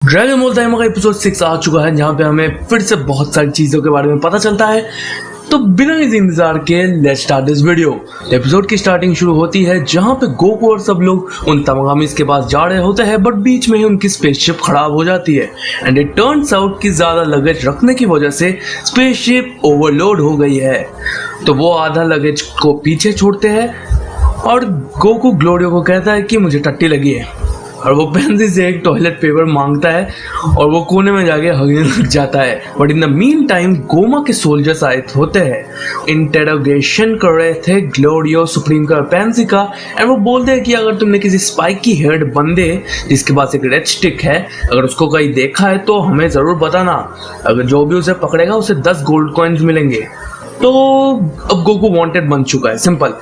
Dragon ball time का episode 6 आ चुका है जहाँ पे हमें फिर से बहुत सारी चीजों के बारे में पता चलता है। तो बिना किसी इंतजार के let's start this video. Episode की स्टार्टिंग शुरू होती है जहाँ पे गोकू और सब लोग उन तमागामिस के पास जा रहे होते हैं, बट बीच में ही उनकी स्पेसशिप खराब हो जाती है एंड इट टर्न्स आउट कि ज्यादा लगेज रखने की वजह से स्पेसशिप ओवरलोड हो गई है। तो वो आधा लगेज को पीछे छोड़ते हैं और गोकू ग्लोरियो को कहता है कि मुझे टट्टी लगी है, और वो पेंसी से एक टॉयलेट पेपर मांगता है और वो कोने में जाके हगने लग जाता है। But in the mean time Goma के सोल्जर्स आए होते हैं, इंटेरोगेशन कर रहे थे ग्लोरियो, सुप्रीम का, पेंसी का, एंड वो बोलते हैं कि अगर तुमने किसी स्पाइकी हेड बंदे जिसके पास एक रेड स्टिक है अगर उसको कहीं देखा है तो हमें ज़रूर बताना, अगर जो भी उसे पकड़ेगा उसे 10 गोल्ड कॉइन्स मिलेंगे। तो अब गोकू वांटेड बन चुका है, सिंपल।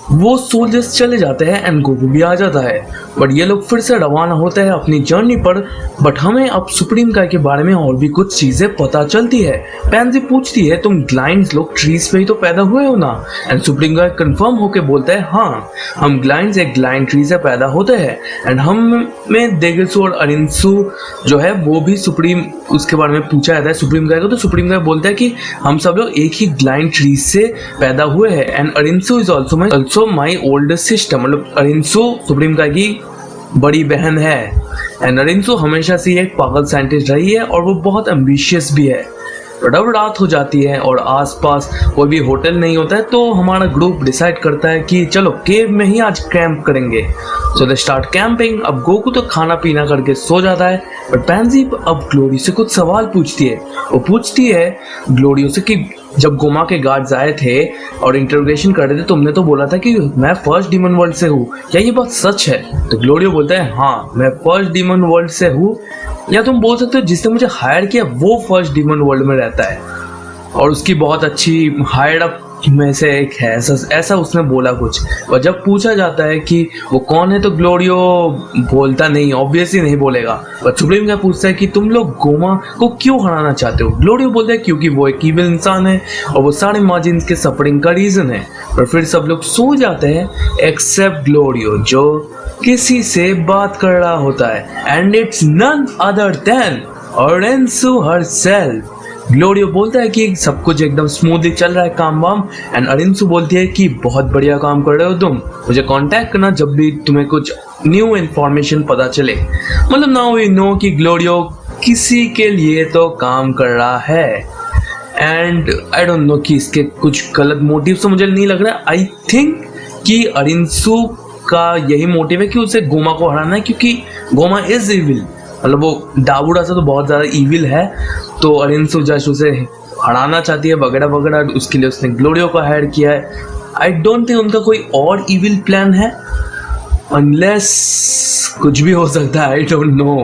वो सोल्जर्स चले जाते हैं एंड गोकू भी आ जाता है, बट ये लोग फिर से रवाना होते हैं अपनी जर्नी पर। बट हमें अब सुप्रीम काय के बारे में और भी कुछ चीजें पता चलती है। पेंसी पूछती है तुम ग्लाइंड्स लोग ट्रीज पे ही तो पैदा हुए हो ना, एंड सुप्रीम काय कंफर्म होके बोलता है हाँ, हम ग्लाइंड्स एक ग्लाइंड ट्री से पैदा होते हैं। एंड हम में देगेसु और अरिंसु जो है वो भी सुप्रीम उसके बारे में पूछा जाता है सुप्रीम काय को। तो सुप्रीम काय बोलता है कि हम सब लोग एक ही ग्लाइंड ट्री से पैदा हुए हैं and Arinsu is also my oldest sister, मतलब अरिंसु सुप्रीम काय की बड़ी बहन है। एंड अरिंसु हमेशा से एक पागल साइंटिस्ट रही है और वो बहुत एम्बिशियस भी है। तो जब रात हो जाती है और आसपास कोई भी होटल नहीं होता है तो हमारा ग्रुप डिसाइड करता है कि चलो केव में ही आज कैंप करेंगे। सो दे स्टार्ट कैंपिंग। अब गोकू तो खाना पीना करके सो जाता है, बट पेंसी अब ग्लोरियो से कुछ सवाल पूछती है। वो पूछती है ग्लोरियो से कि जब गोमा के गार्ड्स आए थे और इंटरोगेशन कर रहे थे तुमने तो बोला था कि मैं फर्स्ट डीमन वर्ल्ड से हूँ, क्या ये बात सच है? तो ग्लोरियो बोलता है हाँ, मैं फर्स्ट डीमन वर्ल्ड से हूँ, या तुम बोल सकते हो जिसने मुझे हायर किया वो फर्स्ट डीमन वर्ल्ड में रहता है और उसकी बहुत अच्छी हायर्ड अप में से एक है, ऐसा उसने बोला कुछ। और जब पूछा जाता है कि वो कौन है तो ग्लोरियो बोलता नहीं, ऑब्वियसली नहीं बोलेगा। पर सुप्रीम क्या पूछता है कि तुम लोग गोमा को क्यों हराना चाहते हो? ग्लोरियो बोलता है क्योंकि वो एक इविल इंसान है और वो सारे मार्जिन के सफरिंग का रीजन है। पर फिर सब लोग सो जाते हैं एक्सेप्ट ग्लोरियो जो किसी से बात कर रहा होता है and it's none other than Arinsu herself. Glorio बोलता है कि सब कुछ एकदम स्मूथली चल रहा है, काम वाम, एंड अरिंसु बोलती है कि बहुत बढ़िया काम कर रहे हो तुम, मुझे कांटेक्ट करना जब भी तुम्हें कुछ न्यू इन्फॉर्मेशन पता चले। मतलब नाउ वी नो कि ग्लोरियो किसी के लिए तो काम कर रहा है एंड आई डोंट नो कि इसके कुछ गलत मोटिव से मुझे नहीं लग रहा। आई थिंक कि अरिंसु का यही मोटिव है कि उसे गोमा को हराना है, क्योंकि गोमा इज इविल, मतलब वो डाबूडा से तो बहुत ज़्यादा इविल है। तो अरिंसु जस्ट उसे हराना चाहती है वगैरह वगैरह, उसके लिए उसने ग्लोरियो को हायर किया है। आई डोंट थिंक उनका कोई और इविल प्लान है, अनलेस कुछ भी हो सकता है, आई डोंट नो।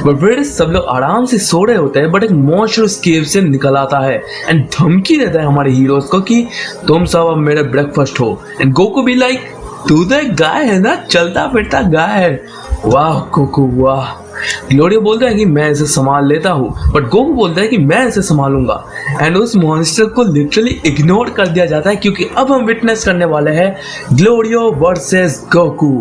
बट फिर सब लोग आराम से सो रहे होते हैं, बट एक मॉन्स्टर उस केव से निकल आता है एंड धमकी देता है हमारे हीरोज को कि तुम सब अब मेरे ब्रेकफास्ट हो। एंड गोकू भी लाइक तू तो एक गाय है ना, चलता फिरता गाय है। वाह गोकू वाह। ग्लोरियो बोलता है कि मैं इसे संभाल लेता हूँ, बट गोकू बोलता है कि मैं इसे संभालूंगा एंड उस मॉन्स्टर को लिटरली इग्नोर कर दिया जाता है क्योंकि अब हम विटनेस करने वाले हैं ग्लोरियो वर्सेस गोकू।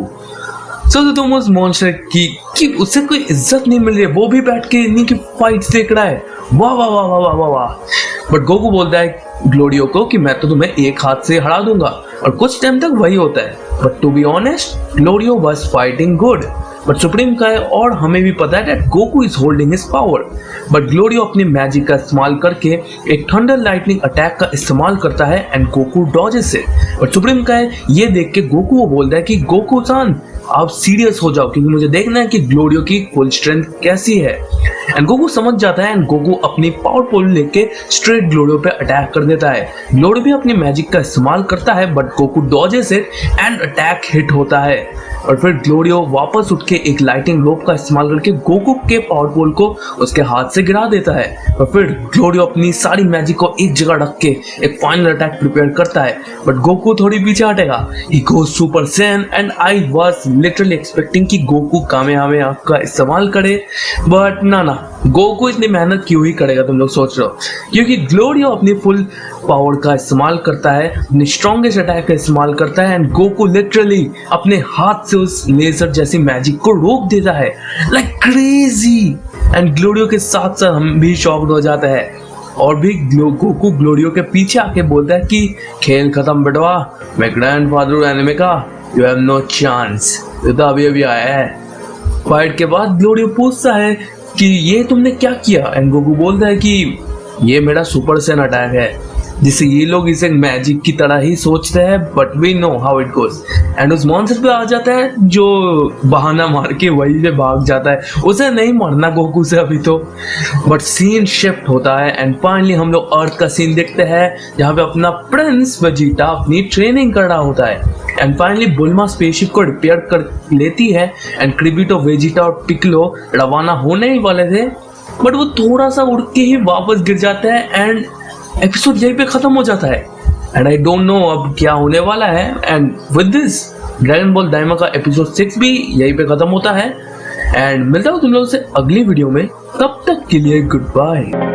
तो तुम उस मॉन्स्टर की कि उसे कोई इज्जत नहीं मिल रही है, वो भी बैठ के इन्हीं की फाइट्स देख रहा है। वाह वाह वाह वाह वाह वाह। बट गोकू बोलता है ग्लोरियो को कि मैं तो तुम्हें एक हाथ से हरा दूंगा, और कुछ टाइम तक वही होता है। But to be honest Glorio was fighting good. But supreme kai और हमें भी पता है कि Goku is holding his power. But Glorio अपनी मैजिक का इस्तेमाल करके एक थंडर लाइटनिंग अटैक का इस्तेमाल करता है and Goku dodges it. But supreme kai ये देख के गोकू को बोलता है कि गोकू सान आप सीरियस हो जाओ क्योंकि मुझे देखना है कि ग्लोरियो की फुल स्ट्रेंथ कैसी है। एंड गोकू समझ जाता है एंड गोकू अपनी पावर पोल लेके स्ट्रेट ग्लोरियो पे अटैक कर देता है। ग्लोरियो भी अपनी मैजिक का इस्तेमाल करता है but Goku dodges it and attack hit होता है। और फिर ग्लोरियो वापस उठ के एक लाइटिंग रोप का इस्तेमाल करके गोकू के पावर पोल को उसके हाथ से गिरा देता है। और फिर ग्लोरियो अपनी सारी मैजिक को एक जगह रख के एक फाइनल अटैक प्रिपेयर करता है, बट गोकू थोड़ी पीछे हटेगा। He goes super Saiyan and I was literally expecting कि गोकू कामेहामेहा का इस्तेमाल करे, बट ना गोकू इतनी मेहनत क्यों ही करेगा तुम लोग सोच रहे हो, क्योंकि ग्लोरियो अपनी फुल पावर का इस्तेमाल करता है, अपनी स्ट्रॉन्गेस्ट अटैक का इस्तेमाल करता है एंड गोकू लिटरली अपने हाथ से उस लेजर जैसी मैजिक को रोक देता है लाइक क्रेजी। एंड ग्लोरियो के साथ साथ हम भी शॉक्ड हो जाते हैं और भी गोकू ग्लोरियो के पीछे आके बोलता है कि खेल खत्म बेटवा, मैं ग्रैंडफादर एनिमे का, यू हैव नो चांस, ये तो अभी आया है। फाइट के बाद ग्लोरियो पूछता है कि ये तुमने क्या किया, एंड गोकू बोलता है कि ये मेरा सुपर सेन अटैक है, जिसे ये लोग इसे मैजिक की तरह ही सोचते हैं, but we know how it goes. And उस मॉन्स्टर पे आ जाता है जो बहाना मार के वहीं से भाग जाता है, उसे नहीं मरना गोकू से अभी तो। बट सीन शिफ्ट होता है एंड फाइनली हम लोग अर्थ का सीन देखते हैं जहाँ पे अपना प्रिंस वेजिटा अपनी ट्रेनिंग कर रहा होता है। एंड फाइनली बुल्मा स्पेसशिप को रिपेयर कर लेती है एंड क्रिबिटो, वेजिटा और पिकलो रवाना होने ही वाले थे, बट वो थोड़ा सा उड़ के ही वापस गिर जाते हैं एंड एपिसोड यहीं पे खत्म हो जाता है। एंड आई डोंट नो अब क्या होने वाला है। And with this dragon ball Daima का एपिसोड 6 भी यहीं पे खत्म होता है। एंड मिलता हूँ तुम लोगों से अगली वीडियो में, तब तक के लिए गुड बाय।